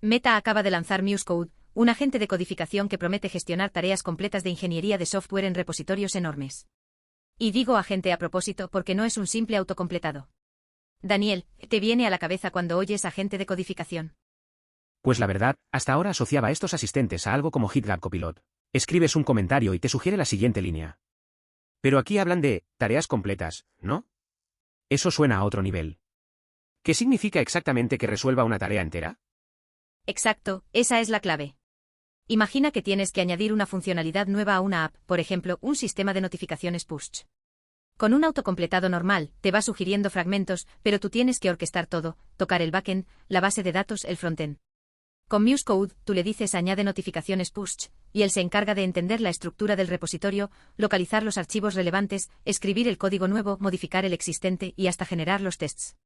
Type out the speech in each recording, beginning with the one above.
Meta acaba de lanzar MuseCode, un agente de codificación que promete gestionar tareas completas de ingeniería de software en repositorios enormes. Y digo agente a propósito porque no es un simple autocompletado. Daniel, ¿te viene a la cabeza cuando oyes agente de codificación? Pues la verdad, hasta ahora asociaba a estos asistentes a algo como GitHub Copilot. Escribes un comentario y te sugiere la siguiente línea. Pero aquí hablan de tareas completas, ¿no? Eso suena a otro nivel. ¿Qué significa exactamente que resuelva una tarea entera? Exacto, esa es la clave. Imagina que tienes que añadir una funcionalidad nueva a una app, por ejemplo, un sistema de notificaciones push. Con un autocompletado normal, te va sugiriendo fragmentos, pero tú tienes que orquestar todo, tocar el backend, la base de datos, el frontend. Con MuseCode, tú le dices añade notificaciones push, y él se encarga de entender la estructura del repositorio, localizar los archivos relevantes, escribir el código nuevo, modificar el existente y hasta generar los tests.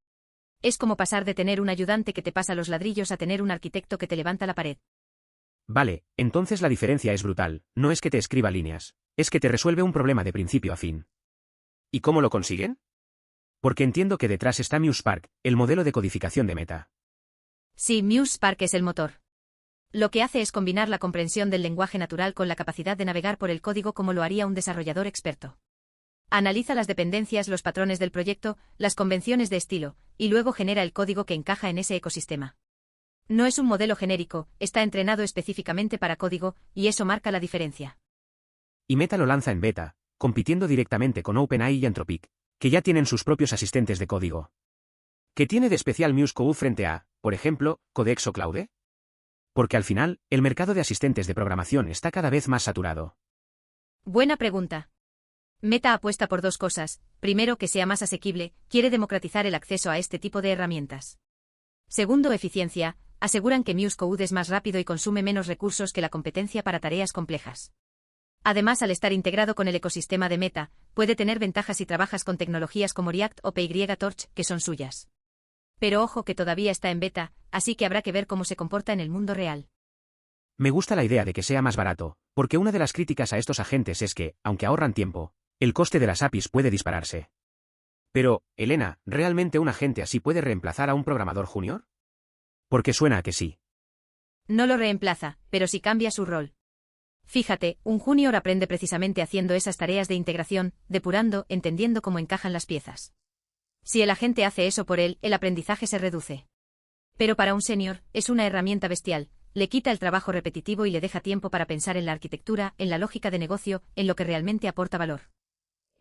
Es como pasar de tener un ayudante que te pasa los ladrillos a tener un arquitecto que te levanta la pared. Vale, entonces la diferencia es brutal, no es que te escriba líneas, es que te resuelve un problema de principio a fin. ¿Y cómo lo consiguen? Porque entiendo que detrás está MuseSpark, el modelo de codificación de Meta. Sí, MuseSpark es el motor. Lo que hace es combinar la comprensión del lenguaje natural con la capacidad de navegar por el código como lo haría un desarrollador experto. Analiza las dependencias, los patrones del proyecto, las convenciones de estilo, y luego genera el código que encaja en ese ecosistema. No es un modelo genérico, está entrenado específicamente para código, y eso marca la diferencia. Y Meta lo lanza en beta, compitiendo directamente con OpenAI y Anthropic, que ya tienen sus propios asistentes de código. ¿Qué tiene de especial MuseCode frente a, por ejemplo, Codex o Claude? Porque al final, el mercado de asistentes de programación está cada vez más saturado. Buena pregunta. Meta apuesta por dos cosas. Primero, que sea más asequible, quiere democratizar el acceso a este tipo de herramientas. Segundo, eficiencia, aseguran que MuseCode es más rápido y consume menos recursos que la competencia para tareas complejas. Además, al estar integrado con el ecosistema de Meta, puede tener ventajas si trabajas con tecnologías como React o PyTorch, que son suyas. Pero ojo que todavía está en beta, así que habrá que ver cómo se comporta en el mundo real. Me gusta la idea de que sea más barato, porque una de las críticas a estos agentes es que, aunque ahorran tiempo, el coste de las APIs puede dispararse. Pero, Elena, ¿realmente un agente así puede reemplazar a un programador junior? Porque suena a que sí. No lo reemplaza, pero sí cambia su rol. Fíjate, un junior aprende precisamente haciendo esas tareas de integración, depurando, entendiendo cómo encajan las piezas. Si el agente hace eso por él, el aprendizaje se reduce. Pero para un senior, es una herramienta bestial, le quita el trabajo repetitivo y le deja tiempo para pensar en la arquitectura, en la lógica de negocio, en lo que realmente aporta valor.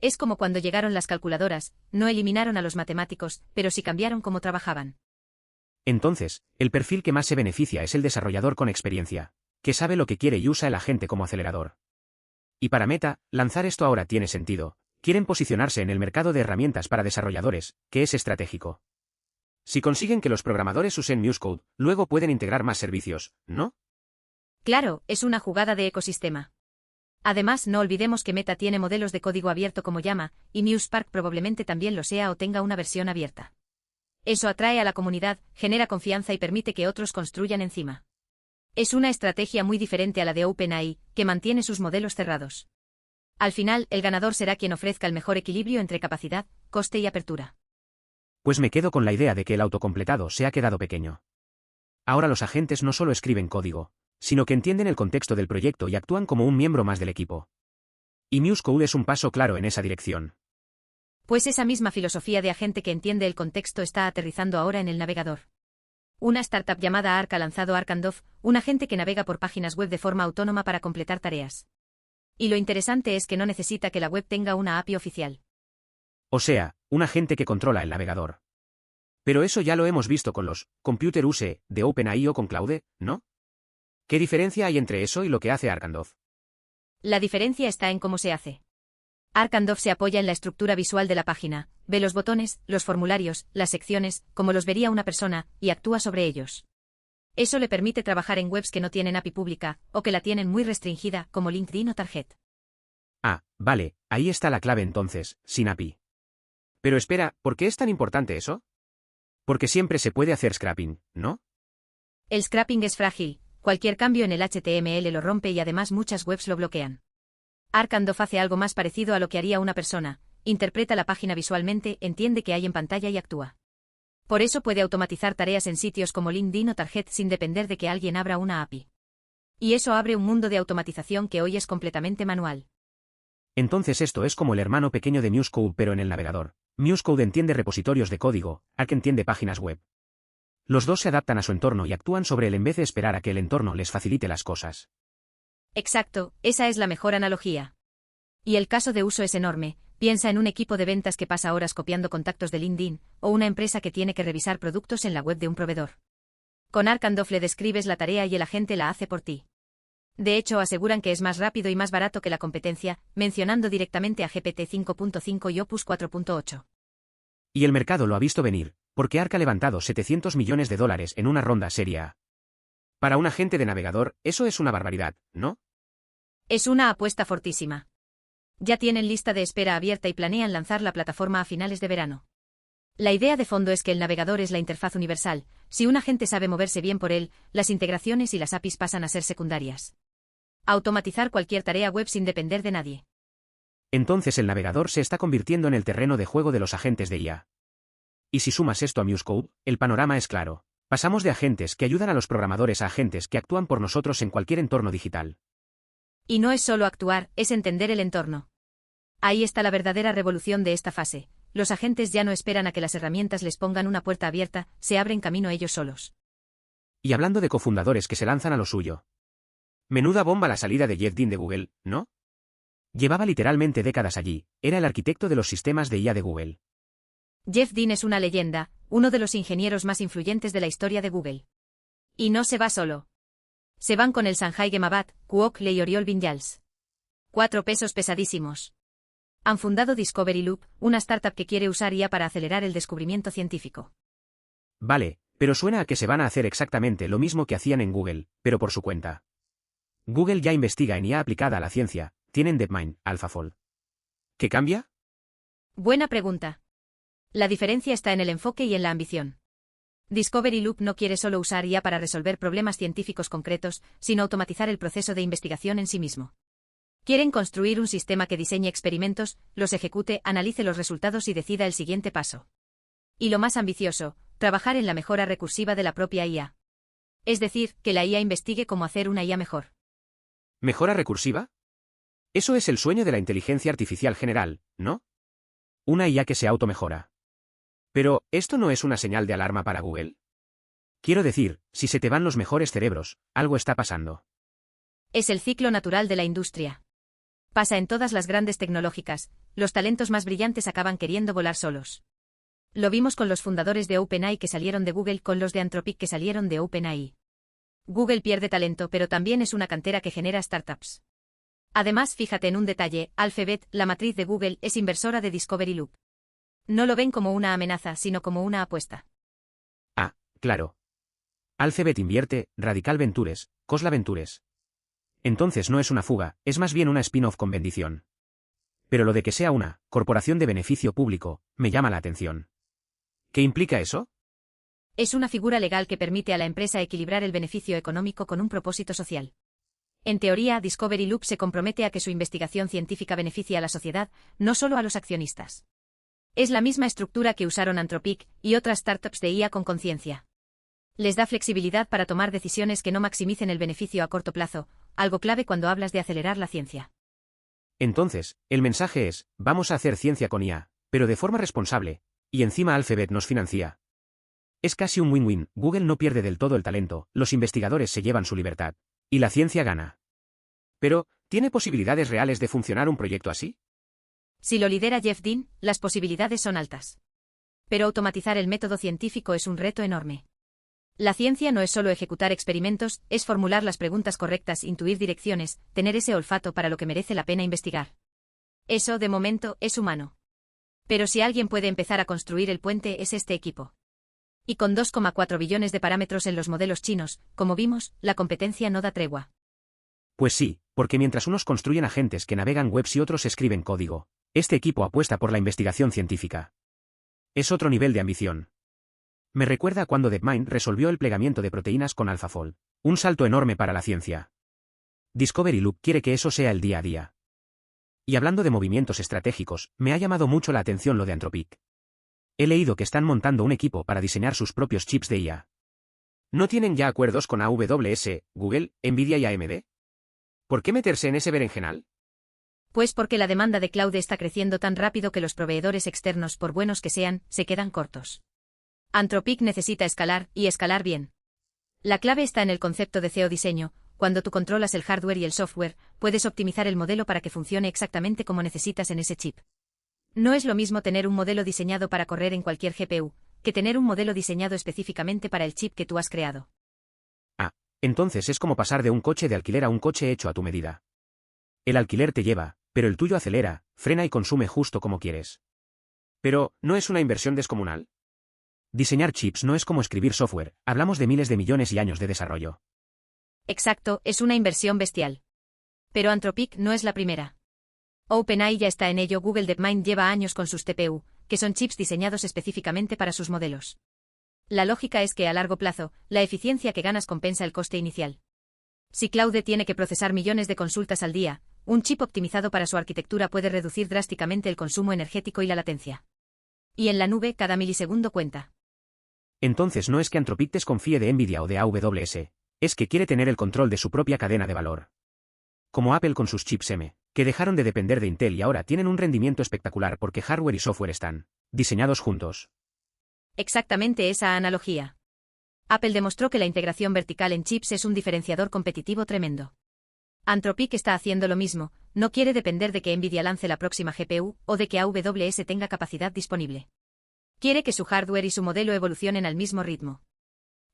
Es como cuando llegaron las calculadoras, no eliminaron a los matemáticos, pero sí cambiaron cómo trabajaban. Entonces, el perfil que más se beneficia es el desarrollador con experiencia, que sabe lo que quiere y usa el agente como acelerador. Y para Meta, lanzar esto ahora tiene sentido. Quieren posicionarse en el mercado de herramientas para desarrolladores, que es estratégico. Si consiguen que los programadores usen MuseCode, luego pueden integrar más servicios, ¿no? Claro, es una jugada de ecosistema. Además, no olvidemos que Meta tiene modelos de código abierto como Llama, y MuseSpark probablemente también lo sea o tenga una versión abierta. Eso atrae a la comunidad, genera confianza y permite que otros construyan encima. Es una estrategia muy diferente a la de OpenAI, que mantiene sus modelos cerrados. Al final, el ganador será quien ofrezca el mejor equilibrio entre capacidad, coste y apertura. Pues me quedo con la idea de que el autocompletado se ha quedado pequeño. Ahora los agentes no solo escriben código, sino que entienden el contexto del proyecto y actúan como un miembro más del equipo. Y MuseCode es un paso claro en esa dirección. Pues esa misma filosofía de agente que entiende el contexto está aterrizando ahora en el navegador. Una startup llamada Arc ha lanzado Arcandov, un agente que navega por páginas web de forma autónoma para completar tareas. Y lo interesante es que no necesita que la web tenga una API oficial. O sea, un agente que controla el navegador. Pero eso ya lo hemos visto con los Computer Use de OpenAI o con Claude, ¿no? ¿Qué diferencia hay entre eso y lo que hace Arcandov? La diferencia está en cómo se hace. Arcandov se apoya en la estructura visual de la página, ve los botones, los formularios, las secciones, como los vería una persona, y actúa sobre ellos. Eso le permite trabajar en webs que no tienen API pública, o que la tienen muy restringida, como LinkedIn o Target. Ah, vale, ahí está la clave entonces, sin API. Pero espera, ¿por qué es tan importante eso? Porque siempre se puede hacer scrapping, ¿no? El scrapping es frágil, cualquier cambio en el HTML lo rompe y además muchas webs lo bloquean. Arcandov hace algo más parecido a lo que haría una persona, interpreta la página visualmente, entiende qué hay en pantalla y actúa. Por eso puede automatizar tareas en sitios como LinkedIn o Target sin depender de que alguien abra una API. Y eso abre un mundo de automatización que hoy es completamente manual. Entonces esto es como el hermano pequeño de MuseCode pero en el navegador. MuseCode entiende repositorios de código, Arc entiende páginas web. Los dos se adaptan a su entorno y actúan sobre él en vez de esperar a que el entorno les facilite las cosas. Exacto, esa es la mejor analogía. Y el caso de uso es enorme. Piensa en un equipo de ventas que pasa horas copiando contactos de LinkedIn, o una empresa que tiene que revisar productos en la web de un proveedor. Con Arc&Off le describes la tarea y el agente la hace por ti. De hecho, aseguran que es más rápido y más barato que la competencia, mencionando directamente a GPT 5.5 y Opus 4.8. Y el mercado lo ha visto venir, porque Arc ha levantado $700 millones en una ronda serie A. Para un agente de navegador, eso es una barbaridad, ¿no? Es una apuesta fortísima. Ya tienen lista de espera abierta y planean lanzar la plataforma a finales de verano. La idea de fondo es que el navegador es la interfaz universal. Si un agente sabe moverse bien por él, las integraciones y las APIs pasan a ser secundarias. Automatizar cualquier tarea web sin depender de nadie. Entonces el navegador se está convirtiendo en el terreno de juego de los agentes de IA. Y si sumas esto a MuseCode, el panorama es claro. Pasamos de agentes que ayudan a los programadores a agentes que actúan por nosotros en cualquier entorno digital. Y no es solo actuar, es entender el entorno. Ahí está la verdadera revolución de esta fase. Los agentes ya no esperan a que las herramientas les pongan una puerta abierta, se abren camino ellos solos. Y hablando de cofundadores que se lanzan a lo suyo. Menuda bomba la salida de Jeff Dean de Google, ¿no? Llevaba literalmente décadas allí, era el arquitecto de los sistemas de IA de Google. Jeff Dean es una leyenda, uno de los ingenieros más influyentes de la historia de Google. Y no se va solo. Se van con el Sanjay Gemabat, Kuok Lee y Oriol Vinjals. 4 pesos pesadísimos. Han fundado Discovery Loop, una startup que quiere usar IA para acelerar el descubrimiento científico. Vale, pero suena a que se van a hacer exactamente lo mismo que hacían en Google, pero por su cuenta. Google ya investiga en IA aplicada a la ciencia, tienen DeepMind, AlphaFold. ¿Qué cambia? Buena pregunta. La diferencia está en el enfoque y en la ambición. Discovery Loop no quiere solo usar IA para resolver problemas científicos concretos, sino automatizar el proceso de investigación en sí mismo. Quieren construir un sistema que diseñe experimentos, los ejecute, analice los resultados y decida el siguiente paso. Y lo más ambicioso, trabajar en la mejora recursiva de la propia IA. Es decir, que la IA investigue cómo hacer una IA mejor. ¿Mejora recursiva? Eso es el sueño de la inteligencia artificial general, ¿no? Una IA que se automejora. Pero, ¿esto no es una señal de alarma para Google? Quiero decir, si se te van los mejores cerebros, algo está pasando. Es el ciclo natural de la industria. Pasa en todas las grandes tecnológicas, los talentos más brillantes acaban queriendo volar solos. Lo vimos con los fundadores de OpenAI que salieron de Google, con los de Anthropic que salieron de OpenAI. Google pierde talento, pero también es una cantera que genera startups. Además, fíjate en un detalle, Alphabet, la matriz de Google, es inversora de Discovery Loop. No lo ven como una amenaza, sino como una apuesta. Ah, claro. Alphabet invierte, Radical Ventures, Khosla Ventures. Entonces no es una fuga, es más bien una spin-off con bendición. Pero lo de que sea una corporación de beneficio público, me llama la atención. ¿Qué implica eso? Es una figura legal que permite a la empresa equilibrar el beneficio económico con un propósito social. En teoría, Discovery Loop se compromete a que su investigación científica beneficie a la sociedad, no solo a los accionistas. Es la misma estructura que usaron Anthropic y otras startups de IA con conciencia. Les da flexibilidad para tomar decisiones que no maximicen el beneficio a corto plazo, algo clave cuando hablas de acelerar la ciencia. Entonces, el mensaje es, vamos a hacer ciencia con IA, pero de forma responsable, y encima Alphabet nos financia. Es casi un win-win, Google no pierde del todo el talento, los investigadores se llevan su libertad, y la ciencia gana. Pero, ¿tiene posibilidades reales de funcionar un proyecto así? Si lo lidera Jeff Dean, las posibilidades son altas. Pero automatizar el método científico es un reto enorme. La ciencia no es solo ejecutar experimentos, es formular las preguntas correctas, intuir direcciones, tener ese olfato para lo que merece la pena investigar. Eso, de momento, es humano. Pero si alguien puede empezar a construir el puente, es este equipo. Y con 2,4 billones de parámetros en los modelos chinos, como vimos, la competencia no da tregua. Pues sí, porque mientras unos construyen agentes que navegan webs y otros escriben código, este equipo apuesta por la investigación científica. Es otro nivel de ambición. Me recuerda a cuando DeepMind resolvió el plegamiento de proteínas con AlphaFold. Un salto enorme para la ciencia. Discovery Loop quiere que eso sea el día a día. Y hablando de movimientos estratégicos, me ha llamado mucho la atención lo de Anthropic. He leído que están montando un equipo para diseñar sus propios chips de IA. ¿No tienen ya acuerdos con AWS, Google, Nvidia y AMD? ¿Por qué meterse en ese berenjenal? Pues porque la demanda de cloud está creciendo tan rápido que los proveedores externos, por buenos que sean, se quedan cortos. Anthropic necesita escalar, y escalar bien. La clave está en el concepto de CEO diseño. Cuando tú controlas el hardware y el software, puedes optimizar el modelo para que funcione exactamente como necesitas en ese chip. No es lo mismo tener un modelo diseñado para correr en cualquier GPU, que tener un modelo diseñado específicamente para el chip que tú has creado. Ah, entonces es como pasar de un coche de alquiler a un coche hecho a tu medida. El alquiler te lleva, pero el tuyo acelera, frena y consume justo como quieres. Pero, ¿no es una inversión descomunal? Diseñar chips no es como escribir software, hablamos de miles de millones y años de desarrollo. Exacto, es una inversión bestial. Pero Anthropic no es la primera. OpenAI ya está en ello. Google DeepMind lleva años con sus TPU, que son chips diseñados específicamente para sus modelos. La lógica es que a largo plazo, la eficiencia que ganas compensa el coste inicial. Si Claude tiene que procesar millones de consultas al día, un chip optimizado para su arquitectura puede reducir drásticamente el consumo energético y la latencia. Y en la nube, cada milisegundo cuenta. Entonces no es que Anthropic desconfíe de Nvidia o de AWS, es que quiere tener el control de su propia cadena de valor. Como Apple con sus chips M, que dejaron de depender de Intel y ahora tienen un rendimiento espectacular porque hardware y software están diseñados juntos. Exactamente esa analogía. Apple demostró que la integración vertical en chips es un diferenciador competitivo tremendo. Anthropic está haciendo lo mismo, no quiere depender de que Nvidia lance la próxima GPU o de que AWS tenga capacidad disponible. Quiere que su hardware y su modelo evolucionen al mismo ritmo.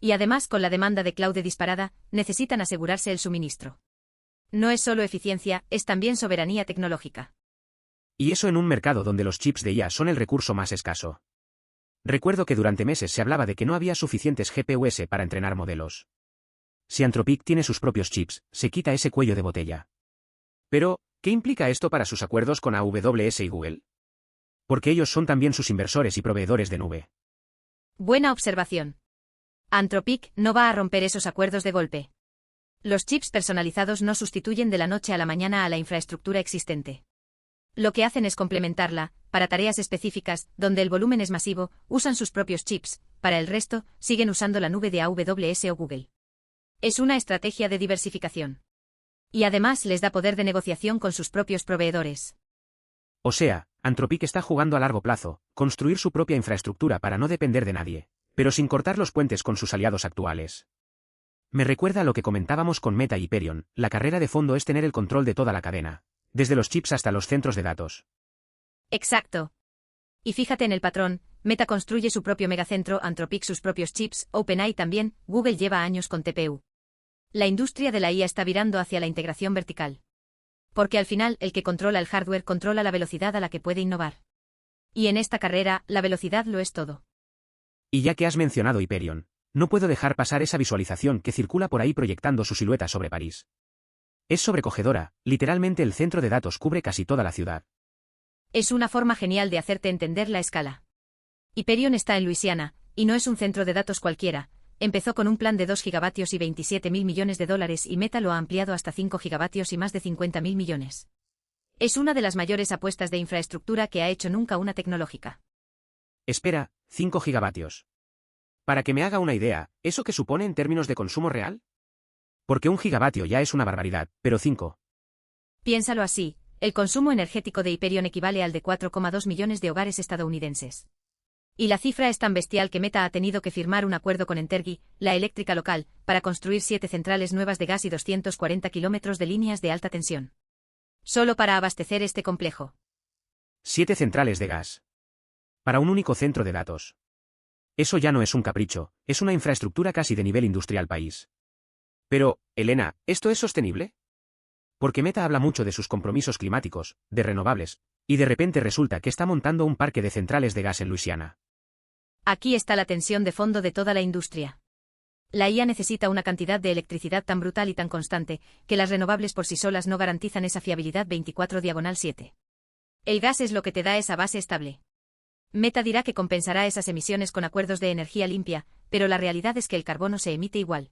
Y además, con la demanda de cloud disparada, necesitan asegurarse el suministro. No es solo eficiencia, es también soberanía tecnológica. Y eso en un mercado donde los chips de IA son el recurso más escaso. Recuerdo que durante meses se hablaba de que no había suficientes GPUs para entrenar modelos. Si Anthropic tiene sus propios chips, se quita ese cuello de botella. Pero, ¿qué implica esto para sus acuerdos con AWS y Google? Porque ellos son también sus inversores y proveedores de nube. Buena observación. Anthropic no va a romper esos acuerdos de golpe. Los chips personalizados no sustituyen de la noche a la mañana a la infraestructura existente. Lo que hacen es complementarla, para tareas específicas, donde el volumen es masivo, usan sus propios chips, para el resto, siguen usando la nube de AWS o Google. Es una estrategia de diversificación. Y además les da poder de negociación con sus propios proveedores. O sea, Anthropic está jugando a largo plazo, construir su propia infraestructura para no depender de nadie, pero sin cortar los puentes con sus aliados actuales. Me recuerda a lo que comentábamos con Meta y Hyperion, la carrera de fondo es tener el control de toda la cadena, desde los chips hasta los centros de datos. Exacto. Y fíjate en el patrón, Meta construye su propio megacentro, Anthropic sus propios chips, OpenAI también, Google lleva años con TPU. La industria de la IA está virando hacia la integración vertical. Porque al final, el que controla el hardware controla la velocidad a la que puede innovar. Y en esta carrera, la velocidad lo es todo. Y ya que has mencionado Hyperion, no puedo dejar pasar esa visualización que circula por ahí proyectando su silueta sobre París. Es sobrecogedora, literalmente el centro de datos cubre casi toda la ciudad. Es una forma genial de hacerte entender la escala. Hyperion está en Luisiana, y no es un centro de datos cualquiera. Empezó con un plan de 2 gigavatios y $27.000 millones y Meta lo ha ampliado hasta 5 gigavatios y más de 50.000 millones. Es una de las mayores apuestas de infraestructura que ha hecho nunca una tecnológica. Espera, 5 gigavatios. Para que me haga una idea, ¿eso qué supone en términos de consumo real? Porque 1 gigavatio ya es una barbaridad, pero 5. Piénsalo así, el consumo energético de Hyperion equivale al de 4,2 millones de hogares estadounidenses. Y la cifra es tan bestial que Meta ha tenido que firmar un acuerdo con Entergy, la eléctrica local, para construir 7 centrales nuevas de gas y 240 kilómetros de líneas de alta tensión. Solo para abastecer este complejo. 7 centrales de gas. Para un único centro de datos. Eso ya no es un capricho, es una infraestructura casi de nivel industrial país. Pero, Elena, ¿esto es sostenible? Porque Meta habla mucho de sus compromisos climáticos, de renovables, y de repente resulta que está montando un parque de centrales de gas en Luisiana. Aquí está la tensión de fondo de toda la industria. La IA necesita una cantidad de electricidad tan brutal y tan constante, que las renovables por sí solas no garantizan esa fiabilidad 24/7. El gas es lo que te da esa base estable. Meta dirá que compensará esas emisiones con acuerdos de energía limpia, pero la realidad es que el carbono se emite igual.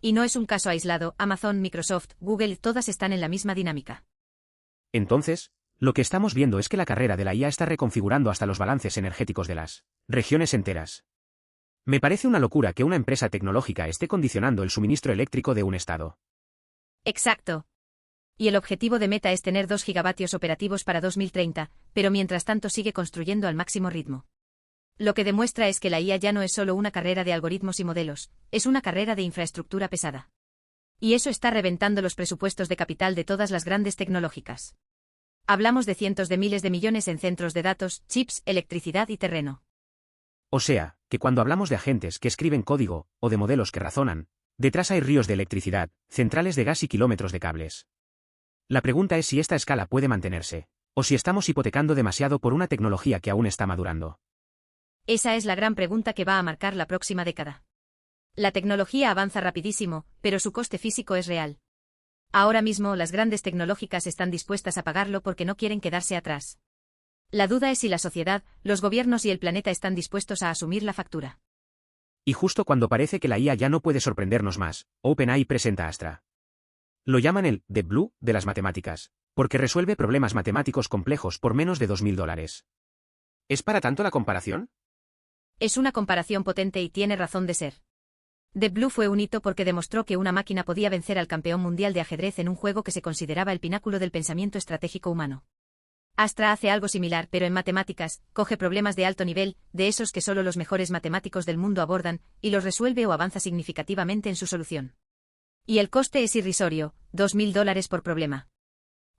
Y no es un caso aislado, Amazon, Microsoft, Google, todas están en la misma dinámica. Entonces, Lo que estamos viendo es que la carrera de la IA está reconfigurando hasta los balances energéticos de las regiones enteras. Me parece una locura que una empresa tecnológica esté condicionando el suministro eléctrico de un estado. Exacto. Y el objetivo de Meta es tener 2 gigavatios operativos para 2030, pero mientras tanto sigue construyendo al máximo ritmo. Lo que demuestra es que la IA ya no es solo una carrera de algoritmos y modelos, es una carrera de infraestructura pesada. Y eso está reventando los presupuestos de capital de todas las grandes tecnológicas. Hablamos de cientos de miles de millones en centros de datos, chips, electricidad y terreno. O sea, que cuando hablamos de agentes que escriben código, o de modelos que razonan, detrás hay ríos de electricidad, centrales de gas y kilómetros de cables. La pregunta es si esta escala puede mantenerse, o si estamos hipotecando demasiado por una tecnología que aún está madurando. Esa es la gran pregunta que va a marcar la próxima década. La tecnología avanza rapidísimo, pero su coste físico es real. Ahora mismo las grandes tecnológicas están dispuestas a pagarlo porque no quieren quedarse atrás. La duda es si la sociedad, los gobiernos y el planeta están dispuestos a asumir la factura. Y justo cuando parece que la IA ya no puede sorprendernos más, OpenAI presenta Astra. Lo llaman el Deep Blue de las matemáticas, porque resuelve problemas matemáticos complejos por menos de $2000. ¿Es para tanto la comparación? Es una comparación potente y tiene razón de ser. Deep Blue fue un hito porque demostró que una máquina podía vencer al campeón mundial de ajedrez en un juego que se consideraba el pináculo del pensamiento estratégico humano. Astra hace algo similar, pero en matemáticas, coge problemas de alto nivel, de esos que solo los mejores matemáticos del mundo abordan, y los resuelve o avanza significativamente en su solución. Y el coste es irrisorio, $2000 por problema.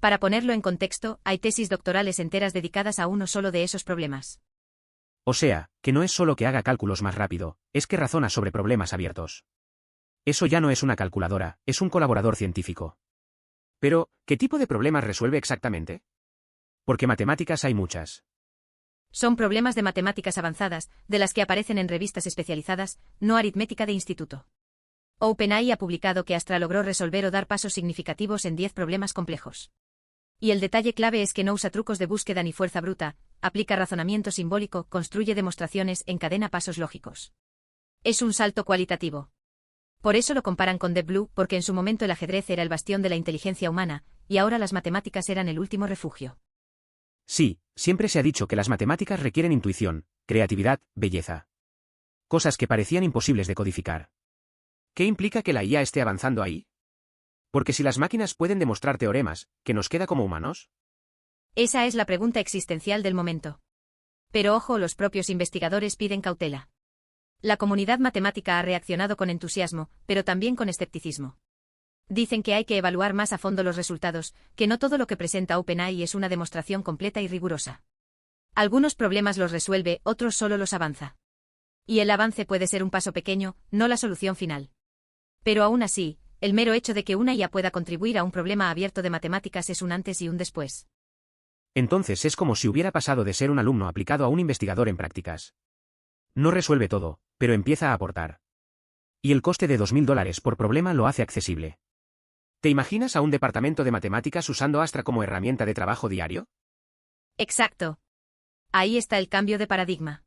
Para ponerlo en contexto, hay tesis doctorales enteras dedicadas a uno solo de esos problemas. O sea, que no es solo que haga cálculos más rápido, es que razona sobre problemas abiertos. Eso ya no es una calculadora, es un colaborador científico. Pero, ¿qué tipo de problemas resuelve exactamente? Porque matemáticas hay muchas. Son problemas de matemáticas avanzadas, de las que aparecen en revistas especializadas, no aritmética de instituto. OpenAI ha publicado que Astra logró resolver o dar pasos significativos en 10 problemas complejos. Y el detalle clave es que no usa trucos de búsqueda ni fuerza bruta, aplica razonamiento simbólico, construye demostraciones, encadena pasos lógicos. Es un salto cualitativo. Por eso lo comparan con Deep Blue, porque en su momento el ajedrez era el bastión de la inteligencia humana, y ahora las matemáticas eran el último refugio. Sí, siempre se ha dicho que las matemáticas requieren intuición, creatividad, belleza. Cosas que parecían imposibles de codificar. ¿Qué implica que la IA esté avanzando ahí? Porque si las máquinas pueden demostrar teoremas, ¿qué nos queda como humanos? Esa es la pregunta existencial del momento. Pero ojo, los propios investigadores piden cautela. La comunidad matemática ha reaccionado con entusiasmo, pero también con escepticismo. Dicen que hay que evaluar más a fondo los resultados, que no todo lo que presenta OpenAI es una demostración completa y rigurosa. Algunos problemas los resuelve, otros solo los avanza. Y el avance puede ser un paso pequeño, no la solución final. Pero aún así, el mero hecho de que una IA pueda contribuir a un problema abierto de matemáticas es un antes y un después. Entonces es como si hubiera pasado de ser un alumno aplicado a un investigador en prácticas. No resuelve todo, pero empieza a aportar. Y el coste de $2000 por problema lo hace accesible. ¿Te imaginas a un departamento de matemáticas usando Astra como herramienta de trabajo diario? Exacto. Ahí está el cambio de paradigma.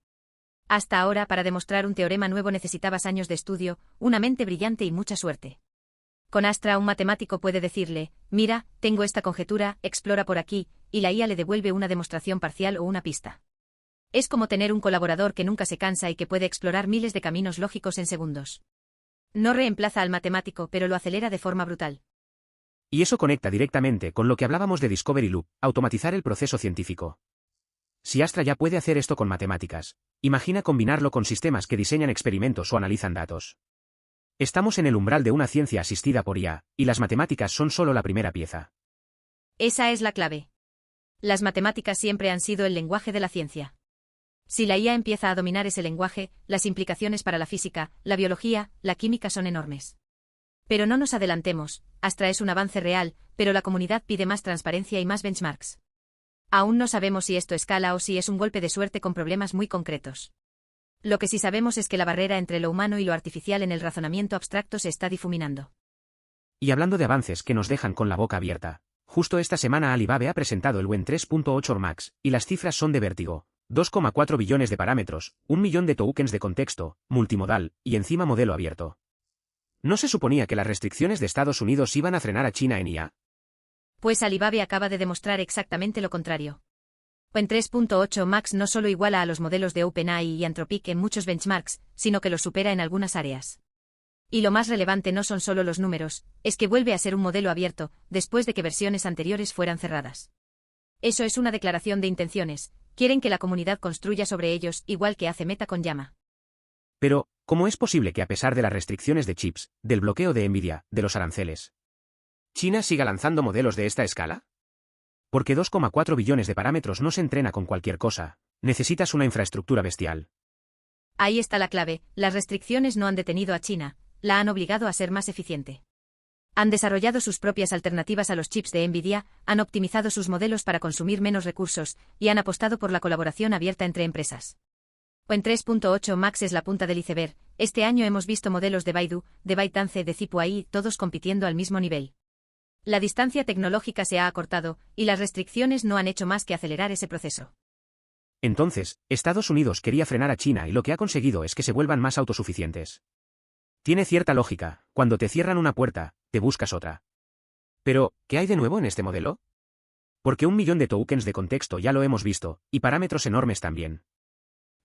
Hasta ahora, para demostrar un teorema nuevo necesitabas años de estudio, una mente brillante y mucha suerte. Con Astra un matemático puede decirle, mira, tengo esta conjetura, explora por aquí, y la IA le devuelve una demostración parcial o una pista. Es como tener un colaborador que nunca se cansa y que puede explorar miles de caminos lógicos en segundos. No reemplaza al matemático, pero lo acelera de forma brutal. Y eso conecta directamente con lo que hablábamos de Discovery Loop, automatizar el proceso científico. Si Astra ya puede hacer esto con matemáticas, imagina combinarlo con sistemas que diseñan experimentos o analizan datos. Estamos en el umbral de una ciencia asistida por IA, y las matemáticas son solo la primera pieza. Esa es la clave. Las matemáticas siempre han sido el lenguaje de la ciencia. Si la IA empieza a dominar ese lenguaje, las implicaciones para la física, la biología, la química son enormes. Pero no nos adelantemos, Astra es un avance real, pero la comunidad pide más transparencia y más benchmarks. Aún no sabemos si esto escala o si es un golpe de suerte con problemas muy concretos. Lo que sí sabemos es que la barrera entre lo humano y lo artificial en el razonamiento abstracto se está difuminando. Y hablando de avances que nos dejan con la boca abierta, justo esta semana Alibaba ha presentado el WEN 3.8 Max, y las cifras son de vértigo. 2,4 billones de parámetros, 1 millón de tokens de contexto, multimodal, y encima modelo abierto. ¿No se suponía que las restricciones de Estados Unidos iban a frenar a China en IA? Pues Alibaba acaba de demostrar exactamente lo contrario. En 3.8 Max no solo iguala a los modelos de OpenAI y Anthropic en muchos benchmarks, sino que los supera en algunas áreas. Y lo más relevante no son solo los números, es que vuelve a ser un modelo abierto, después de que versiones anteriores fueran cerradas. Eso es una declaración de intenciones, quieren que la comunidad construya sobre ellos, igual que hace Meta con Llama. Pero, ¿cómo es posible que a pesar de las restricciones de chips, del bloqueo de Nvidia, de los aranceles, China siga lanzando modelos de esta escala? Porque 2,4 billones de parámetros no se entrena con cualquier cosa, necesitas una infraestructura bestial. Ahí está la clave, las restricciones no han detenido a China, la han obligado a ser más eficiente. Han desarrollado sus propias alternativas a los chips de Nvidia, han optimizado sus modelos para consumir menos recursos, y han apostado por la colaboración abierta entre empresas. En 3.8 Max es la punta del iceberg, este año hemos visto modelos de Baidu, de ByteDance, de ZipUI, todos compitiendo al mismo nivel. La distancia tecnológica se ha acortado, y las restricciones no han hecho más que acelerar ese proceso. Entonces, Estados Unidos quería frenar a China y lo que ha conseguido es que se vuelvan más autosuficientes. Tiene cierta lógica, cuando te cierran una puerta, te buscas otra. Pero, ¿qué hay de nuevo en este modelo? Porque 1 millón de tokens de contexto ya lo hemos visto, y parámetros enormes también.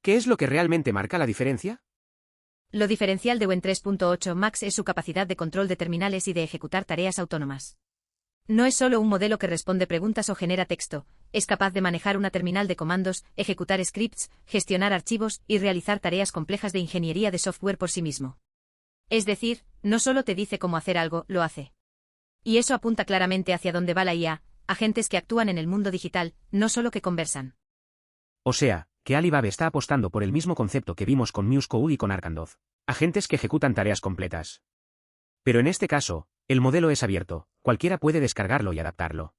¿Qué es lo que realmente marca la diferencia? Lo diferencial de Wen 3.8 Max es su capacidad de control de terminales y de ejecutar tareas autónomas. No es solo un modelo que responde preguntas o genera texto, es capaz de manejar una terminal de comandos, ejecutar scripts, gestionar archivos y realizar tareas complejas de ingeniería de software por sí mismo. Es decir, no solo te dice cómo hacer algo, lo hace. Y eso apunta claramente hacia dónde va la IA, agentes que actúan en el mundo digital, no solo que conversan. O sea, que Alibaba está apostando por el mismo concepto que vimos con MuseCode y con Arcandoz, agentes que ejecutan tareas completas. Pero en este caso, el modelo es abierto, cualquiera puede descargarlo y adaptarlo.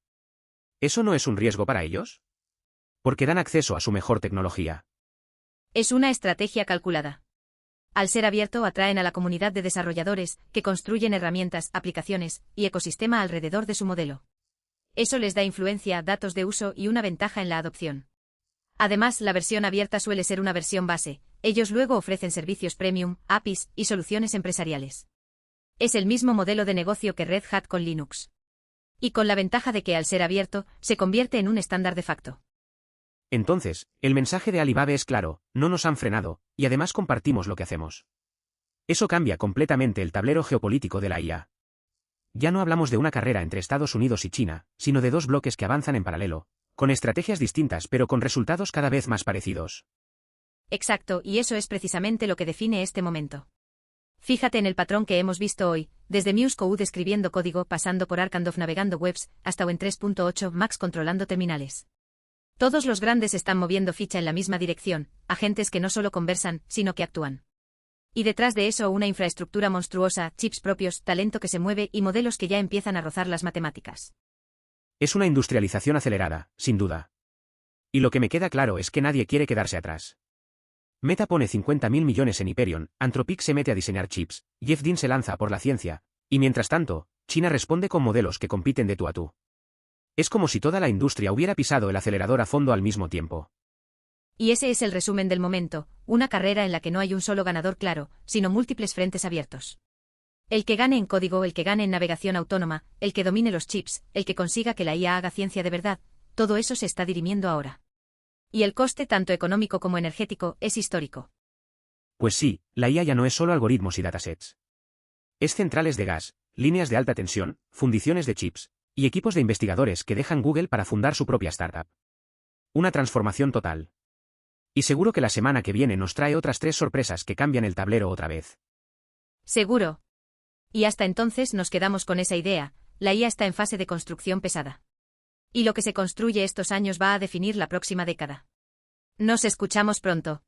¿Eso no es un riesgo para ellos? Porque dan acceso a su mejor tecnología. Es una estrategia calculada. Al ser abierto atraen a la comunidad de desarrolladores, que construyen herramientas, aplicaciones y ecosistema alrededor de su modelo. Eso les da influencia, datos de uso y una ventaja en la adopción. Además, la versión abierta suele ser una versión base, ellos luego ofrecen servicios premium, APIs y soluciones empresariales. Es el mismo modelo de negocio que Red Hat con Linux. Y con la ventaja de que al ser abierto, se convierte en un estándar de facto. Entonces, el mensaje de Alibaba es claro, no nos han frenado, y además compartimos lo que hacemos. Eso cambia completamente el tablero geopolítico de la IA. Ya no hablamos de una carrera entre Estados Unidos y China, sino de dos bloques que avanzan en paralelo, con estrategias distintas pero con resultados cada vez más parecidos. Exacto, y eso es precisamente lo que define este momento. Fíjate en el patrón que hemos visto hoy, desde MuseCode escribiendo código pasando por Arcandoz navegando webs, hasta Wen 3.8 Max controlando terminales. Todos los grandes están moviendo ficha en la misma dirección, agentes que no solo conversan, sino que actúan. Y detrás de eso una infraestructura monstruosa, chips propios, talento que se mueve y modelos que ya empiezan a rozar las matemáticas. Es una industrialización acelerada, sin duda. Y lo que me queda claro es que nadie quiere quedarse atrás. Meta pone 50.000 millones en Hyperion, Anthropic se mete a diseñar chips, Jeff Dean se lanza por la ciencia, y mientras tanto, China responde con modelos que compiten de tú a tú. Es como si toda la industria hubiera pisado el acelerador a fondo al mismo tiempo. Y ese es el resumen del momento, una carrera en la que no hay un solo ganador claro, sino múltiples frentes abiertos. El que gane en código, el que gane en navegación autónoma, el que domine los chips, el que consiga que la IA haga ciencia de verdad, todo eso se está dirimiendo ahora. Y el coste tanto económico como energético es histórico. Pues sí, la IA ya no es solo algoritmos y datasets. Es centrales de gas, líneas de alta tensión, fundiciones de chips, y equipos de investigadores que dejan Google para fundar su propia startup. Una transformación total. Y seguro que la semana que viene nos trae otras 3 sorpresas que cambian el tablero otra vez. Seguro. Y hasta entonces nos quedamos con esa idea, la IA está en fase de construcción pesada. Y lo que se construye estos años va a definir la próxima década. Nos escuchamos pronto.